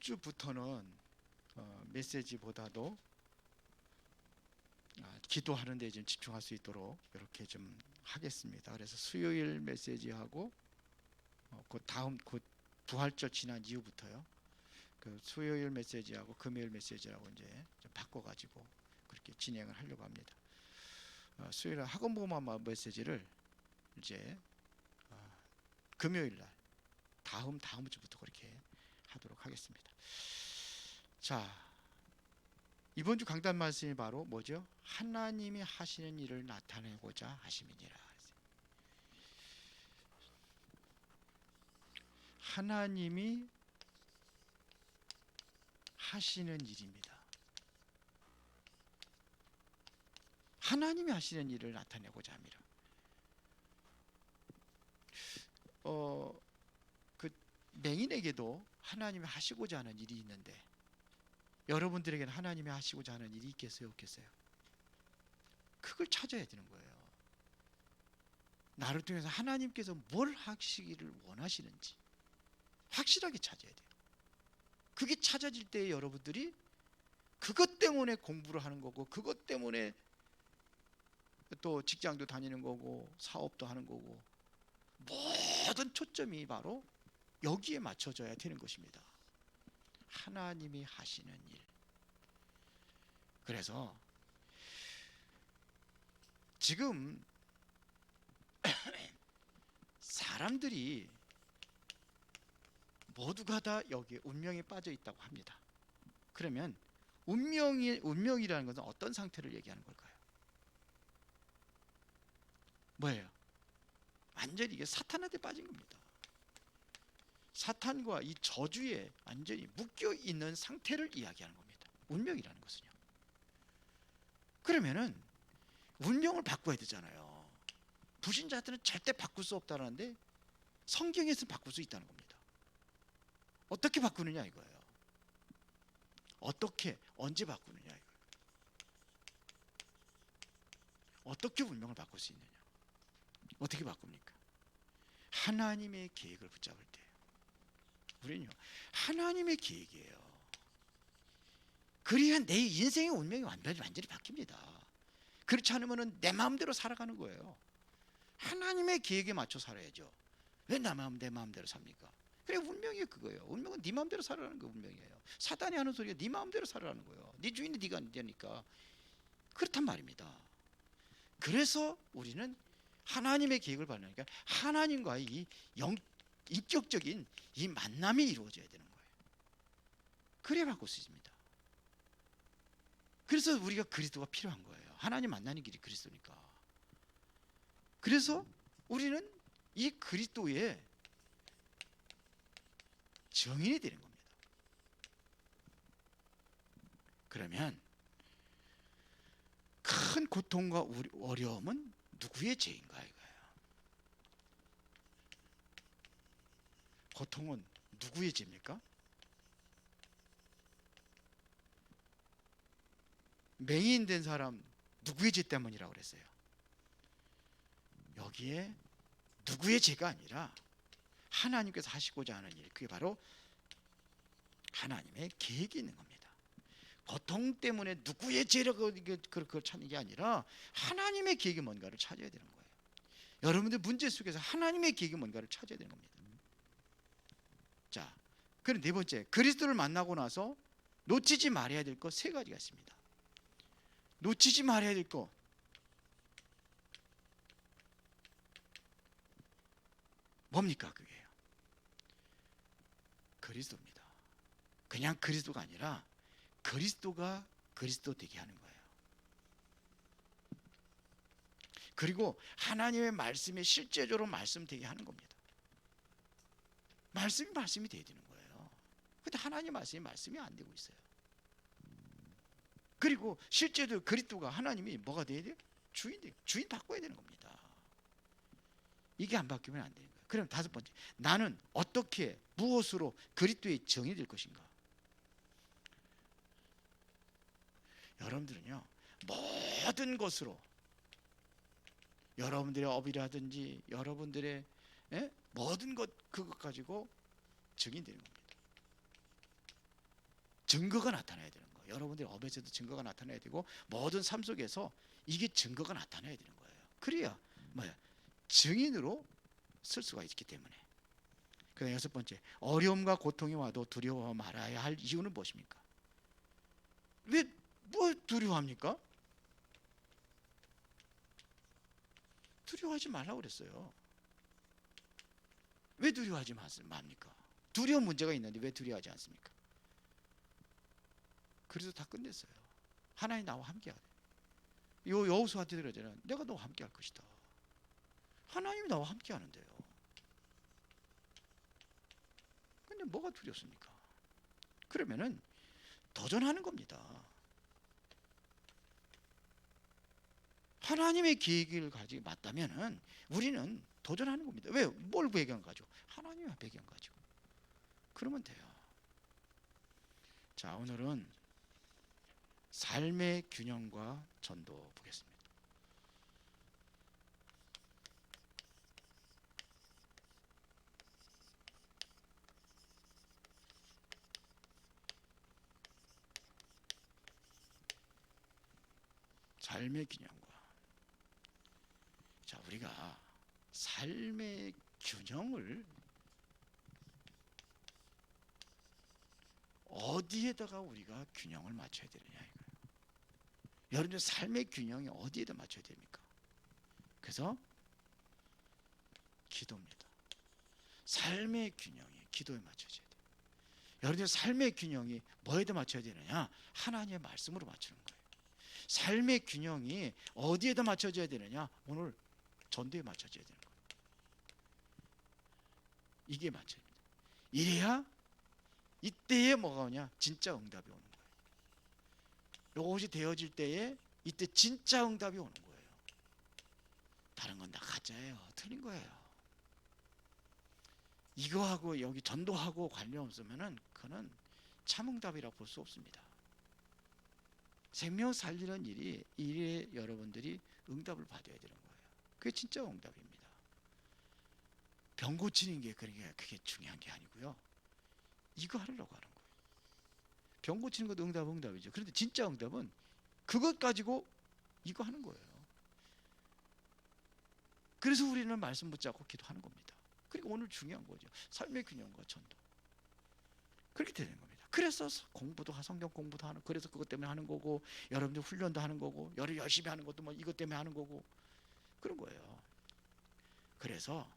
주부터는 메시지보다도 기도하는 데 좀 집중할 수 있도록 이렇게 좀 하겠습니다. 그래서 수요일 메시지하고 곧 부활절 지난 이후부터요, 그 수요일 메시지하고 금요일 메시지하고 이제 좀 바꿔가지고 그렇게 진행을 하려고 합니다. 수요일 학원 보험 메시지를 이제 금요일 날 다음 주부터 그렇게 하도록 하겠습니다. 자, 이번 주 강단 말씀이 바로 뭐죠? 하나님이 하시는 일을 나타내고자 하심이니라. 하나님이 하시는 일입니다. 하나님이 하시는 일을 나타내고자 합니다. 그 맹인에게도 하나님이 하시고자 하는 일이 있는데, 여러분들에게는 하나님이 하시고자 하는 일이 있겠어요, 없겠어요? 그걸 찾아야 되는 거예요. 나를 통해서 하나님께서 뭘 하시기를 원하시는지 확실하게 찾아야 돼요. 그게 찾아질 때 여러분들이 그것 때문에 공부를 하는 거고, 그것 때문에 또 직장도 다니는 거고, 사업도 하는 거고, 모든 초점이 바로 여기에 맞춰져야 되는 것입니다. 하나님이 하시는 일. 그래서 지금 사람들이 모두가 다 여기에 운명에 빠져 있다고 합니다. 그러면 운명이라는 것은 어떤 상태를 얘기하는 걸까요? 뭐예요? 완전히 이게 사탄한테 빠진 겁니다. 사탄과 이 저주에 완전히 묶여 있는 상태를 이야기하는 겁니다. 운명이라는 것은요. 그러면은 운명을 바꿔야 되잖아요. 불신자들은 절대 바꿀 수 없다는데 성경에서 바꿀 수 있다는 겁니다. 어떻게 바꾸느냐 이거예요. 어떻게, 언제 바꾸느냐 이거예요. 어떻게 운명을 바꿀 수 있느냐. 어떻게 바꿉니까? 하나님의 계획을 붙잡을 때예요. 우리는요, 하나님의 계획이에요. 그래야 내 인생의 운명이 완전히 바뀝니다. 그렇지 않으면 내 마음대로 살아가는 거예요. 하나님의 계획에 맞춰 살아야죠. 왜 내 마음대로 삽니까? 그래, 운명이 그거예요. 운명은 네 마음대로 살아가는 게 운명이에요. 사단이 하는 소리가 네 마음대로 살아가는 거예요. 네 주인이 네가 안 되니까. 그렇단 말입니다. 그래서 우리는 하나님의 계획을 받으니까 하나님과의 이 인격적인 이 만남이 이루어져야 되는 거예요. 그래야 바꿀 수 있습니다. 그래서 우리가 그리스도가 필요한 거예요. 하나님 만나는 길이 그리스도니까. 그래서 우리는 이 그리스도의 증인이 되는 겁니다. 그러면 큰 고통과 어려움은 누구의 죄인가 이거예요. 고통은 누구의 죄입니까? 맹인 된 사람 누구의 죄 때문이라고 그랬어요? 여기에 누구의 죄가 아니라 하나님께서 하시고자 하는 일, 그게 바로 하나님의 계획이 있는 겁니다. 고통 때문에 누구의 죄라고 그걸 찾는 게 아니라 하나님의 계획이 뭔가를 찾아야 되는 거예요. 여러분들 문제 속에서 하나님의 계획이 뭔가를 찾아야 되는 겁니다. 자, 그럼 네 번째, 그리스도를 만나고 나서 놓치지 말아야 될 것 세 가지가 있습니다. 놓치지 말아야 될 것, 뭡니까? 그게요, 그리스도입니다. 그냥 그리스도가 아니라 그리스도가 그리스도 되게 하는 거예요. 그리고 하나님의 말씀이 실제적으로 말씀되게 하는 겁니다. 말씀이 돼야 되는 거예요. 근데 하나님 말씀이 안 되고 있어요. 그리고 실제로 그리스도가, 하나님이 뭐가 돼야 돼요? 주인 바꿔야 되는 겁니다. 이게 안 바뀌면 안 되는 거예요. 그럼 다섯 번째, 나는 어떻게, 무엇으로 그리스도의 정이 될 것인가? 여러분들은요, 모든 것으로, 여러분들의 업이라든지 여러분들의 모든 것, 그것 가지고 증인되는 겁니다. 증거가 나타나야 되는 거예요. 여러분들의 업에서도 증거가 나타나야 되고 모든 삶 속에서 이게 증거가 나타나야 되는 거예요. 그래야 뭐야? 증인으로 쓸 수가 있기 때문에. 그 여섯 번째, 어려움과 고통이 와도 두려워 말아야 할 이유는 무엇입니까? 왜 뭐 두려워합니까? 두려워하지 말라고 그랬어요. 왜 두려워하지 맙니까? 두려운 문제가 있는데 왜 두려워하지 않습니까? 그래서 다 끝냈어요. 하나님 나와 함께하래. 여호수아한테 그러잖아요. 내가 너와 함께할 것이다. 하나님이 나와 함께하는데요. 근데 뭐가 두렵습니까? 그러면은 도전하는 겁니다. 하나님의 계획을 가지고 맞다면은 우리는 도전하는 겁니다. 왜? 뭘 배경 가지고? 하나님의 배경 가지고. 그러면 돼요. 자, 오늘은 삶의 균형과 전도 보겠습니다. 삶의 균형과. 자, 우리가 삶의 균형을 어디에다가 우리가 균형을 맞춰야 되느냐 이거예요. 여러분들 삶의 균형이 어디에다 맞춰야 됩니까? 그래서 기도입니다. 삶의 균형이 기도에 맞춰져야 돼요. 여러분들 삶의 균형이 뭐에다 맞춰야 되느냐? 하나님의 말씀으로 맞추는 거예요. 삶의 균형이 어디에다 맞춰져야 되느냐? 오늘 전도에 맞춰져야 되는 거예요. 이게 맞춰야 됩니다. 이래야 이때에 뭐가 오냐? 진짜 응답이 오는 거예요. 이것이 되어질 때에 이때 진짜 응답이 오는 거예요. 다른 건 다 가짜예요. 틀린 거예요. 이거하고 여기 전도하고 관련 없으면은 그거는 참응답이라 볼 수 없습니다. 생명 살리는 일에 여러분들이 응답을 받아야 되는 거예요. 그게 진짜 응답입니다. 병 고치는 게 그게 중요한 게 아니고요. 이거 하려고 하는 거예요. 병 고치는 것도 응답이죠. 그런데 진짜 응답은 그것 가지고 이거 하는 거예요. 그래서 우리는 말씀 붙잡고 기도하는 겁니다. 그리고 오늘 중요한 거죠. 삶의 균형과 전도. 그렇게 되는 겁니다. 그래서 공부도 성경 공부도 하는, 그래서 그것 때문에 하는 거고, 여러분들 훈련도 하는 거고, 열심히 하는 것도 뭐 이것 때문에 하는 거고, 그런 거예요. 그래서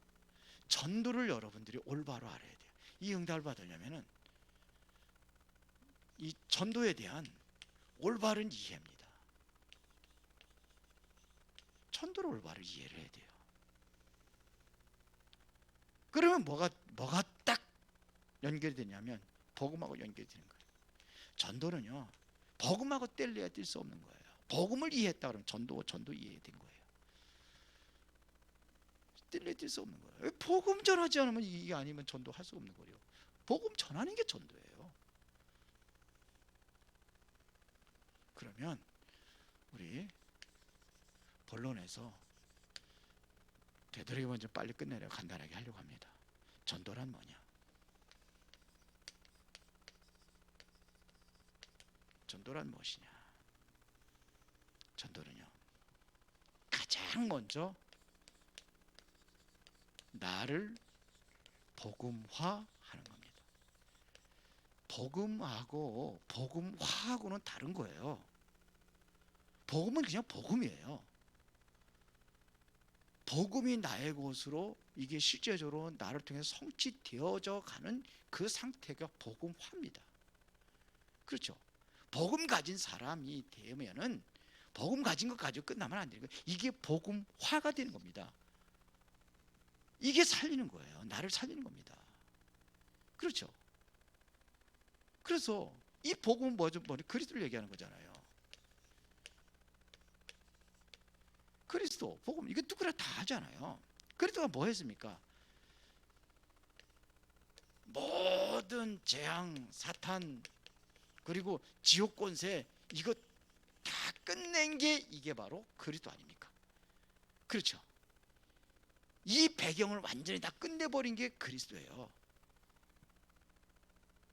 전도를 여러분들이 올바로 알아야 돼요. 이 응답을 받으려면은 이 전도에 대한 올바른 이해입니다. 전도를 올바로 이해를 해야 돼요. 그러면 뭐가 딱 연결이 되냐면 복음하고 연결이 되는 거예요. 전도는요, 복음하고 뗄래야 뗄 수 없는 거예요. 복음을 이해했다 그러면 전도 이해된 거예요. 뗄래야 뗄 수 없는 거예요. 복음 전하지 않으면 이게 아니면 전도할 수 없는 거예요. 복음 전하는 게 전도예요. 그러면 우리 본론에서 되도록이면 좀 빨리 끝내려 간단하게 하려고 합니다. 전도란 뭐냐? 전도란 무엇이냐? 전도는요, 가장 먼저 나를 복음화하는 겁니다. 복음화하고는 다른 거예요. 복음은 그냥 복음이에요. 복음이 나의 것으로 이게 실제적으로 나를 통해서 성취되어져 가는 그 상태가 복음화입니다. 그렇죠? 복음 가진 사람이 되면은 복음 가진 것 가지고 끝나면 안 되는 거예요. 이게 복음화가 되는 겁니다. 이게 살리는 거예요. 나를 살리는 겁니다. 그렇죠? 그래서 이 복음은 뭐죠? 그리스도를 얘기하는 거잖아요. 그리스도, 복음, 이거 누구나 다 하잖아요. 그리스도가 뭐 했습니까? 모든 재앙, 사탄, 그리고 지옥 권세, 이거 다 끝낸 게 이게 바로 그리스도 아닙니까? 그렇죠? 이 배경을 완전히 다 끝내버린 게 그리스도예요.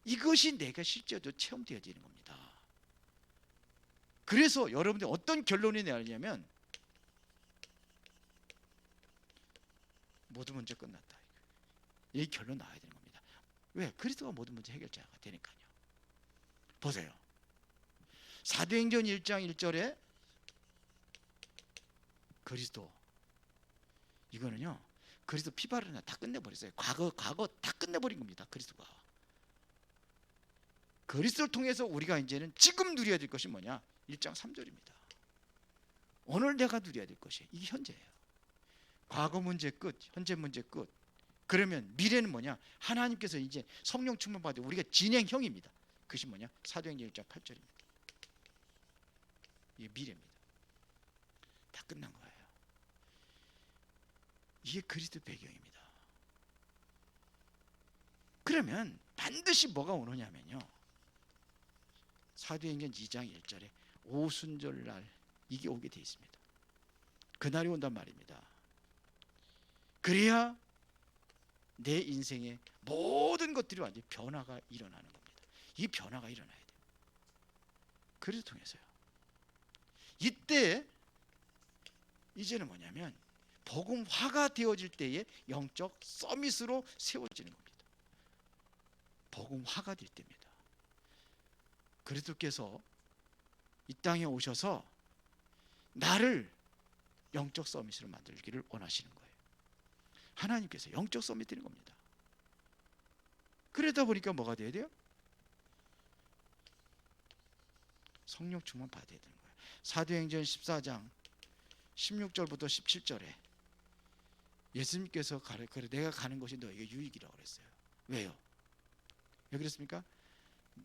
이것이 내가 실제로 체험되어지는 겁니다. 그래서 여러분들 어떤 결론이 나느냐면 모든 문제 끝났다. 이 결론 나와야 되는 겁니다. 왜? 그리스도가 모든 문제 해결자가 되니까요. 보세요. 사도행전 1장 1절에 그리스도, 이거는요 그리스도 피바르나 다 끝내버렸어요. 과거 다 끝내버린 겁니다. 그리스도가. 그리스도를 통해서 우리가 이제는 지금 누려야 될 것이 뭐냐? 1장 3절입니다. 오늘 내가 누려야 될 것이 이게 현재예요. 과거 문제 끝, 현재 문제 끝. 그러면 미래는 뭐냐? 하나님께서 이제 성령 충만 받아 우리가 진행형입니다. 그것이 뭐냐? 사도행전 1장 8절입니다. 이게 미래입니다. 다 끝난 거예요. 이게 그리스도 배경입니다. 그러면 반드시 뭐가 오느냐면요, 사도행전 2장 1절에 오순절날 이게 오게 되어 있습니다. 그날이 온단 말입니다. 그래야 내 인생의 모든 것들이 완전히 변화가 일어나는 겁니다. 이 변화가 일어나야 돼요. 그래서 통해서요. 이때 이제는 뭐냐면 복음화가 되어질 때에 영적 서밋으로 세워지는 겁니다. 복음화가 될 때입니다. 그리스도께서 이 땅에 오셔서 나를 영적 서밋으로 만들기를 원하시는 거예요. 하나님께서 영적 서밋 되는 겁니다. 그러다 보니까 뭐가 돼야 돼요? 성령 충만 받아야 되는 거예요. 사도행전 14장 16절부터 17절에 예수님께서 그래 내가 가는 것이 너에게 유익이라고 그랬어요. 왜요? 왜 그랬습니까?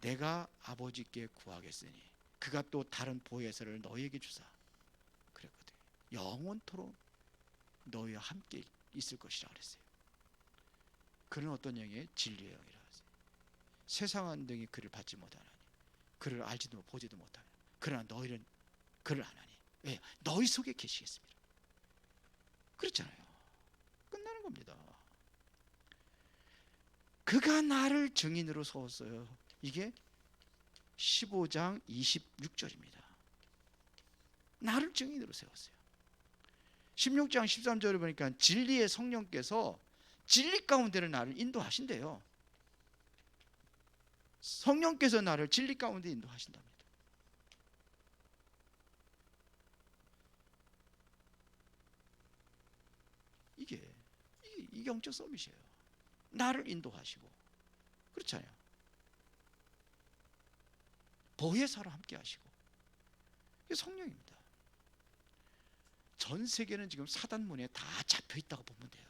내가 아버지께 구하겠으니 그가 또 다른 보혜사를 너에게 주사 그랬거든요. 영원토록 너희와 함께 있을 것이라 그랬어요. 그는 어떤 영이에요? 진리의 영이라 했어요. 세상은 등이 그를 받지 못하나니 그를 알지도 보지도 못하니 그러나 너희는 그를 아나니 왜? 너희 속에 계시겠습니다. 그렇잖아요. 끝나는 겁니다. 그가 나를 증인으로 세웠어요. 이게 15장 26절입니다. 나를 증인으로 세웠어요. 16장 13절에 보니까 진리의 성령께서 진리 가운데를 나를 인도하신대요. 성령께서 나를 진리 가운데 인도하신답니다. 이게 영적 서밋이에요. 나를 인도하시고 그렇잖아요. 보혜사로 함께 하시고 이게 성령입니다. 전 세계는 지금 사단문에 다 잡혀 있다고 보면 돼요.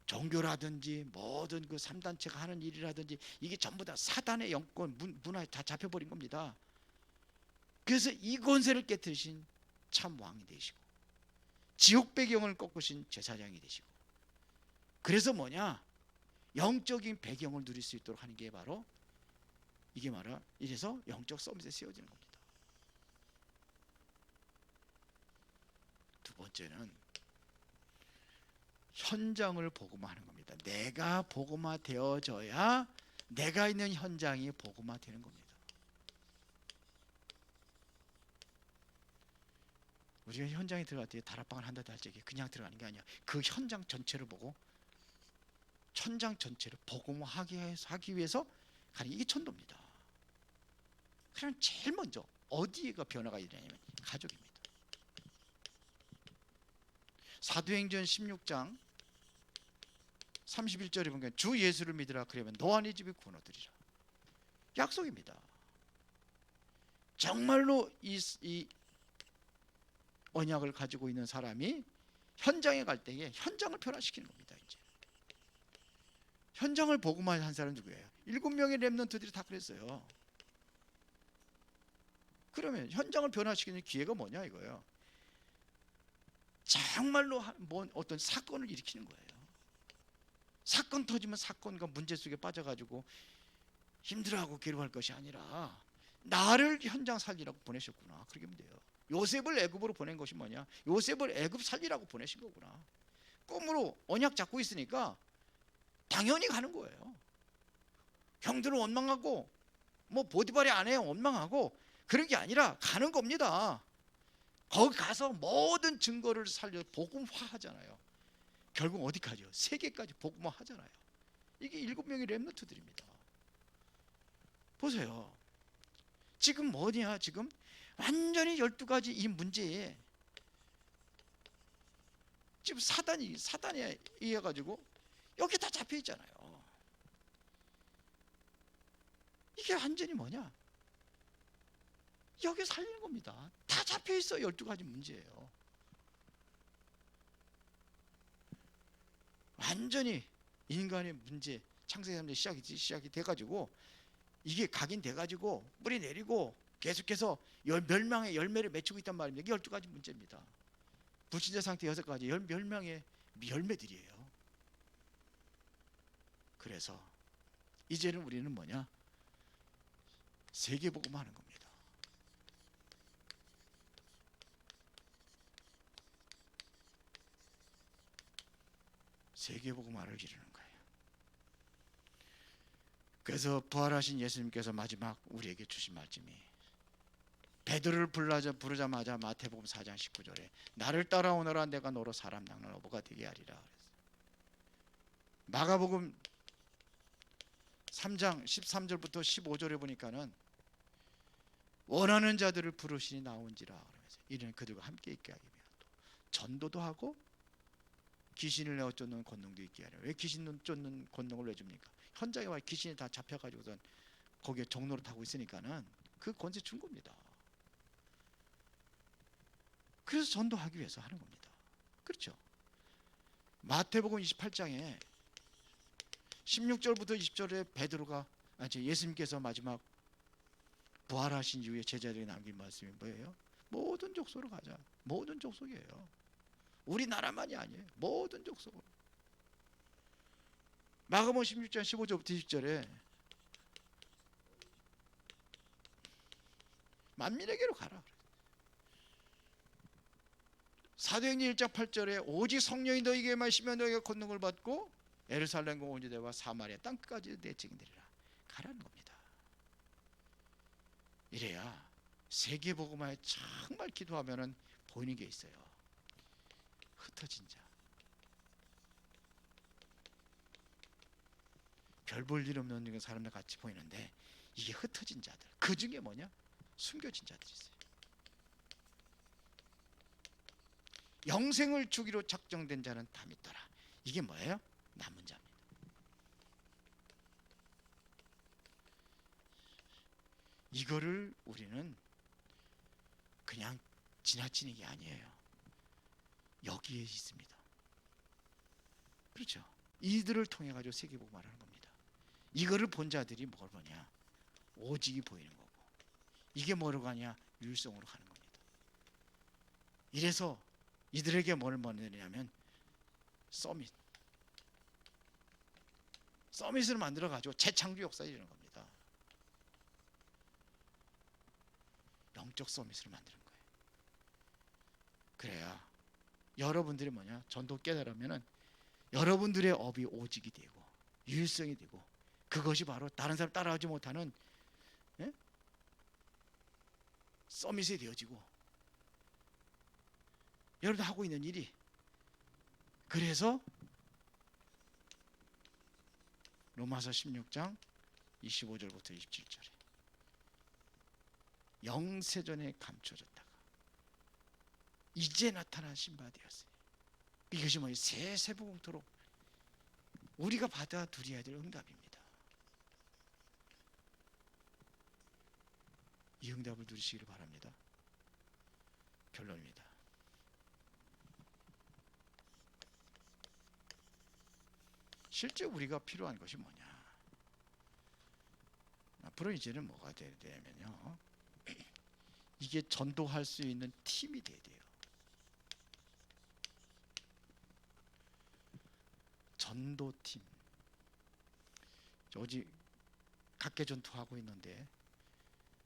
종교라든지 모든 그 3단체가 하는 일이라든지 이게 전부 다 사단의 영권 문화에 다 잡혀버린 겁니다. 그래서 이 권세를 깨뜨리신 참 왕이 되시고 지옥 배경을 꺾으신 제사장이 되시고 그래서 뭐냐? 영적인 배경을 누릴 수 있도록 하는 게 바로 이게 말아 이래서 영적 서밋에 세워지는 겁니다. 두 번째는 현장을 복음화하는 겁니다. 내가 복음화 되어져야 내가 있는 현장이 복음화 되는 겁니다. 우리가 현장에 들어갈 때 다락방을 한다고 할 적에 그냥 들어가는 게 아니야. 그 현장 전체를 보고 현장 전체를 복음화하기 위해서 가는 이게 천도입니다. 그럼 제일 먼저 어디가 변화가 일어나냐면 가족입니다. 사도행전 16장 31절에 보면 주 예수를 믿으라 그러면 너와 네 집이 구원 얻으리라. 약속입니다. 정말로 이 언약을 가지고 있는 사람이 현장에 갈 때에 현장을 변화시키는 겁니다. 이제 현장을 복음화한 사람은 누구예요? 7명의 렘넌트들이 다 그랬어요. 그러면 현장을 변화시키는 기회가 뭐냐 이거예요. 정말로 어떤 사건을 일으키는 거예요. 사건 터지면 사건과 문제 속에 빠져가지고 힘들어하고 괴로워할 것이 아니라 나를 현장 살리라고 보내셨구나. 그렇게 하면 돼요. 요셉을 애굽으로 보낸 것이 뭐냐? 요셉을 애굽 살리라고 보내신 거구나. 꿈으로 언약 잡고 있으니까 당연히 가는 거예요. 형들은 원망하고 뭐 보디발이 안 해요 원망하고 그런 게 아니라 가는 겁니다. 거기 가서 모든 증거를 살려 복음화 하잖아요. 결국 어디까지요? 세계까지 복음화 하잖아요. 이게 7명의 렘넌트들입니다. 보세요. 지금 뭐냐? 지금 완전히 12가지 이 문제에 지금 사단이 의해 가지고 여기 다 잡혀 있잖아요. 이게 완전히 뭐냐? 여기 살리는 겁니다. 다 잡혀 있어. 12가지 문제예요. 완전히 인간의 문제, 창세기 3장 시작이 돼 가지고 이게 각인돼 가지고 뿌리 내리고 계속해서 멸망의 열매를 맺히고 있단 말입니다. 이게 12가지 문제입니다. 불신자 상태 6가지 멸망의 열매들이에요. 그래서 이제는 우리는 뭐냐? 세계복음 하는 겁니다. 세계복음화를 이루는 거예요. 그래서 부활하신 예수님께서 마지막 우리에게 주신 말씀이 베드로를 부르자마자 마태복음 4장 19절에 나를 따라오너라 내가 너로 사람 낚는 어부가 되게 하리라 그랬어요. 마가복음 3장 13절부터 15절에 보니까는 원하는 자들을 부르시니 나온지라 그러면서 이는 그들과 함께 있게 하기 위한 또 전도도 하고 귀신을 내어 쫓는 권능도 있게 하려. 왜 귀신 쫓는 권능을 왜 줍니까? 현장에 와 귀신이 다 잡혀가지고선 거기에 종로를 타고 있으니까는 그 권세 준 겁니다. 그래서 전도하기 위해서 하는 겁니다. 그렇죠? 마태복음 28장에 16절부터 20절에 베드로가 예수님께서 마지막 부활하신 이후에 제자들이 남긴 말씀이 뭐예요? 모든 족속으로 가자. 모든 족속이에요. 우리나라만이 아니에요. 모든 족속으로. 마가복음 16장 15절부터 20절에 만민에게로 가라. 사도행전 1장 8절에 오직 성령이 너희에게 임하시면 너희가 권능을 받고 예루살렘과 온 유대와 사마리아 땅끝까지 내 증인되리라. 가라는 겁니다. 이래야 세계복음화에 정말 기도하면은 보이는 게 있어요. 흩어진 자, 별 볼 일 없는 사람들 같이 보이는데 이게 흩어진 자들. 그 중에 뭐냐? 숨겨진 자들이 있어요. 영생을 주기로 작정된 자는 다 믿더라. 이게 뭐예요? 남은 자입니다. 이거를 우리는 그냥 지나치는 게 아니에요. 여기에 있습니다. 그렇죠? 이들을 통해 가지고 세계복음화를 하는 겁니다. 이거를 본 자들이 뭘 보냐? 오직이 보이는 거고. 이게 뭐로 가냐? 율성으로 가는 겁니다. 이래서 이들에게 뭘 보내냐면 서밋을 만들어 가지고 재창조 역사를 이루는 겁니다. 영적 서밋을 만드는 거예요. 그래야 여러분들이 뭐냐? 전도 깨달으면은 여러분들의 업이 오직이 되고 유일성이 되고 그것이 바로 다른 사람 따라하지 못하는 서밋이 되어지고 여러분들 하고 있는 일이 그래서 로마서 16장 25절부터 27절에 영세전에 감춰졌다가 이제 나타나신 바 되었으니 이것이 뭐예요? 세세복음토록 우리가 받아들여야 될 응답입니다. 이 응답을 누리시기를 바랍니다. 결론입니다. 실제 우리가 필요한 것이 뭐냐? 앞으로 이제는 뭐가 돼야 되냐면요. 이게 전도할 수 있는 팀이 돼야 돼요. 전도팀. 어제 각계 전투하고 있는데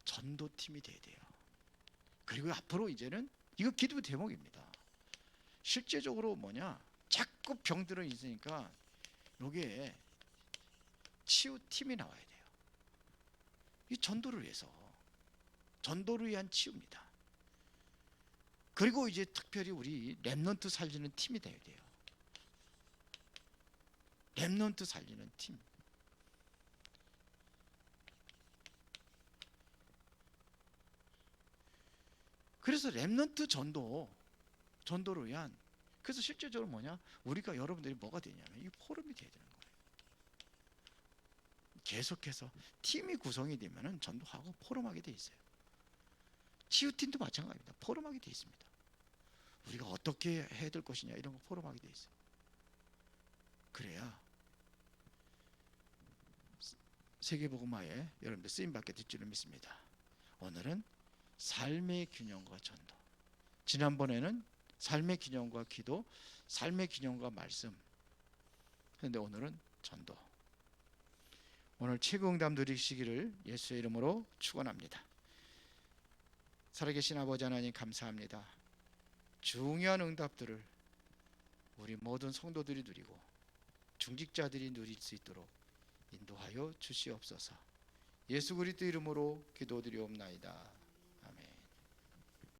전도팀이 돼야 돼요. 그리고 앞으로 이제는 이거 기도 대목입니다. 실제적으로 뭐냐? 자꾸 병들어 있으니까 여기에 치유팀이 나와야 돼요. 이 전도를 위해서, 전도를 위한 치유입니다. 그리고 이제 특별히 우리 렘넌트 살리는 팀이 되어야 돼요. 렘넌트 살리는 팀. 그래서 렘넌트 전도를 위한, 그래서 실제적으로 뭐냐, 우리가 여러분들이 뭐가 되냐면 이 포럼이 돼야 되는 거예요. 계속해서 팀이 구성이 되면은 전도하고 포럼하게 돼 있어요. 치유팀도 마찬가지입니다. 포럼하게 돼 있습니다. 우리가 어떻게 해야 될 것이냐 이런 거 포럼하게 돼 있어요. 그래야 세계복음화에 여러분들 쓰임받게 될 줄을 믿습니다. 오늘은 삶의 균형과 전도, 지난번에는 삶의 균형과 기도, 삶의 균형과 말씀, 그런데 오늘은 전도. 오늘 최고 응답 누리시기를 예수의 이름으로 축원합니다. 살아계신 아버지 하나님 감사합니다. 중요한 응답들을 우리 모든 성도들이 누리고 중직자들이 누릴 수 있도록 인도하여 주시옵소서. 예수 그리스도 이름으로 기도드리옵나이다.